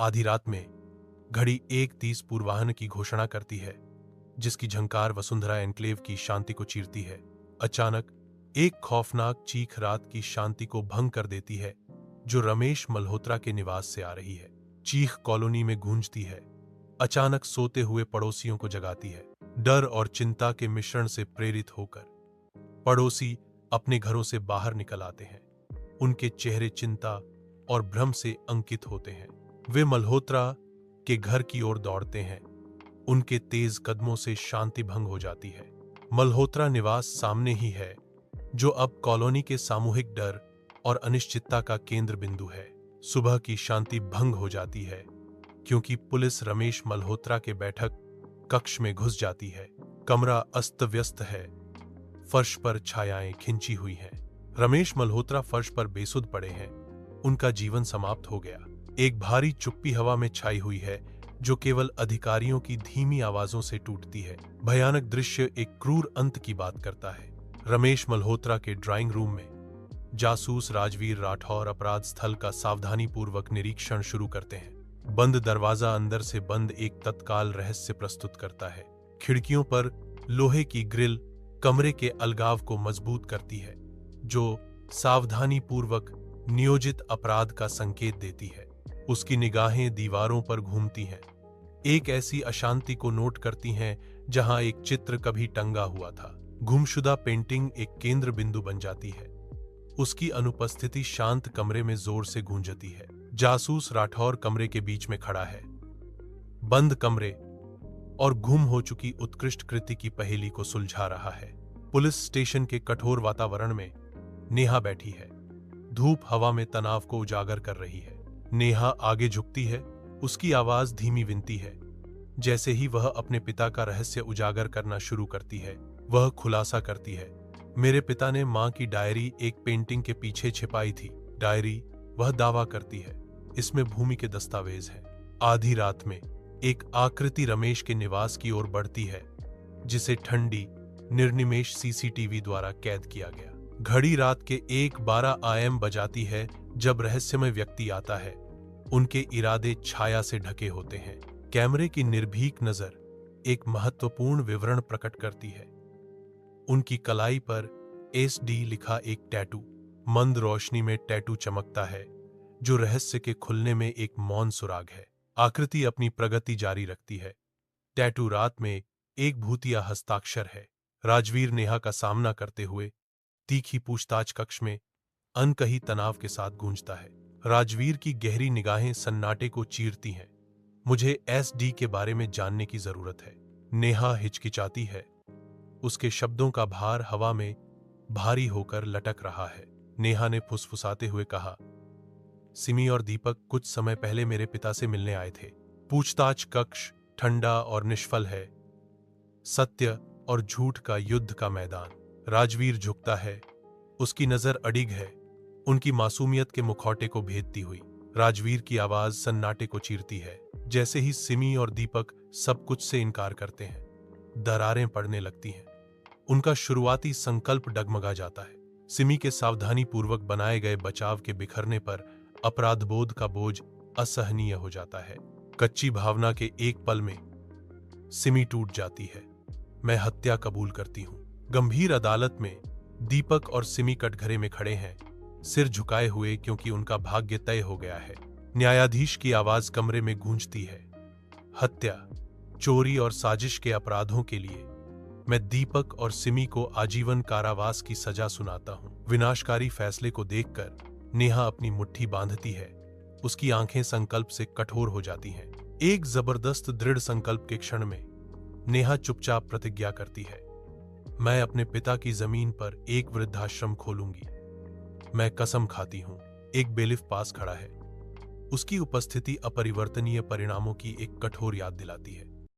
आधी रात में घड़ी 1:30 पूर्वाह्न की घोषणा करती है, जिसकी झंकार वसुंधरा एन्क्लेव की शांति को चीरती है। अचानक एक खौफनाक चीख रात की शांति को भंग कर देती है, जो रमेश मल्होत्रा के निवास से आ रही है। चीख कॉलोनी में गूंजती है, अचानक सोते हुए पड़ोसियों को जगाती है। डर और चिंता के मिश्रण से प्रेरित होकर पड़ोसी अपने घरों से बाहर निकल आते हैं। उनके चेहरे चिंता और भ्रम से अंकित होते हैं। वे मल्होत्रा के घर की ओर दौड़ते हैं। उनके तेज कदमों से शांति भंग हो जाती है। मल्होत्रा निवास सामने ही है, जो अब कॉलोनी के सामूहिक डर और अनिश्चितता का केंद्र बिंदु है। सुबह की शांति भंग हो जाती है, क्योंकि पुलिस रमेश मल्होत्रा के बैठक कक्ष में घुस जाती है। कमरा अस्त व्यस्त है, फर्श पर छायाएं खिंची हुई हैं। रमेश मल्होत्रा फर्श पर बेसुध पड़े हैं। उनका जीवन समाप्त हो गया। एक भारी चुप्पी हवा में छाई हुई है, जो केवल अधिकारियों की धीमी आवाजों से टूटती है। भयानक दृश्य एक क्रूर अंत की बात करता है। रमेश मल्होत्रा के ड्राइंग रूम में जासूस राजवीर राठौर अपराध स्थल का सावधानीपूर्वक निरीक्षण शुरू करते हैं। बंद दरवाजा अंदर से बंद एक तत्काल रहस्य प्रस्तुत करता है। खिड़कियों पर लोहे की ग्रिल कमरे के अलगाव को मजबूत करती है, जो सावधानीपूर्वक नियोजित अपराध का संकेत देती है। उसकी निगाहें दीवारों पर घूमती हैं, एक ऐसी अशांति को नोट करती हैं जहां एक चित्र कभी टंगा हुआ था। गुमशुदा पेंटिंग एक केंद्र बिंदु बन जाती है। उसकी अनुपस्थिति शांत कमरे में जोर से गूंजती है। जासूस राठौर कमरे के बीच में खड़ा है, बंद कमरे और गुम हो चुकी उत्कृष्ट कृति की पहेली को सुलझा रहा है। पुलिस स्टेशन के कठोर वातावरण में नेहा बैठी है। धूप हवा में तनाव को उजागर कर रही है। नेहा आगे झुकती है, उसकी आवाज धीमी विनती है। जैसे ही वह अपने पिता का रहस्य उजागर करना शुरू करती है, वह खुलासा करती है, मेरे पिता ने मां की डायरी एक पेंटिंग के पीछे छिपाई थी। डायरी, वह दावा करती है, इसमें भूमि के दस्तावेज हैं। आधी रात में एक आकृति रमेश के निवास की ओर बढ़ती है, जिसे ठंडी निर्निमेष सीसीटीवी द्वारा कैद किया गया। घड़ी रात के 1:12 AM बजाती है जब रहस्यमय व्यक्ति आता है। उनके इरादे छाया से ढके होते हैं। कैमरे की निर्भीक नजर एक महत्वपूर्ण विवरण प्रकट करती है। उनकी कलाई पर SD लिखा एक टैटू। मंद रोशनी में टैटू चमकता है, जो रहस्य के खुलने में एक मौन सुराग है। आकृति अपनी प्रगति जारी रखती है। टैटू रात में एक भूतिया हस्ताक्षर है। राजवीर नेहा का सामना करते हुए तीखी पूछताछ कक्ष में अनकही तनाव के साथ गूंजता है। राजवीर की गहरी निगाहें सन्नाटे को चीरती हैं। मुझे SD के बारे में जानने की जरूरत है। नेहा हिचकिचाती है। उसके शब्दों का भार हवा में भारी होकर लटक रहा है। नेहा ने फुसफुसाते हुए कहा, सिमी और दीपक कुछ समय पहले मेरे पिता से मिलने आए थे। पूछताछ कक्ष ठंडा और निष्फल है। सत्य और झूठ का युद्ध का मैदान। राजवीर झुकता है, उसकी नजर अडिग है, उनकी मासूमियत के मुखौटे को भेदती हुई। राजवीर की आवाज सन्नाटे को चीरती है। जैसे ही सिमी और दीपक सब कुछ से इनकार करते हैं, दरारें पड़ने लगती हैं। उनका शुरुआती संकल्प डगमगा जाता है। सिमी के सावधानीपूर्वक बनाए गए बचाव के बिखरने पर अपराधबोध का बोझ असहनीय हो जाता है। कच्ची भावना के एक पल में सिमी टूट जाती है। मैं हत्या कबूल करती हूं। गंभीर अदालत में दीपक और सिमी कटघरे में खड़े हैं, सिर झुकाए हुए, क्योंकि उनका भाग्य तय हो गया है। न्यायाधीश की आवाज कमरे में गूंजती है, हत्या, चोरी और साजिश के अपराधों के लिए मैं दीपक और सिमी को आजीवन कारावास की सजा सुनाता हूं। विनाशकारी फैसले को देखकर नेहा अपनी मुट्ठी बांधती है। उसकी आंखें संकल्प से कठोर हो जाती हैं। एक जबरदस्त दृढ़ संकल्प के क्षण में नेहा चुपचाप प्रतिज्ञा करती है, मैं अपने पिता की जमीन पर एक वृद्धाश्रम खोलूंगी। मैं कसम खाती हूं। एक बेलिफ पास खड़ा है। उसकी उपस्थिति अपरिवर्तनीय परिणामों की एक कठोर याद दिलाती है।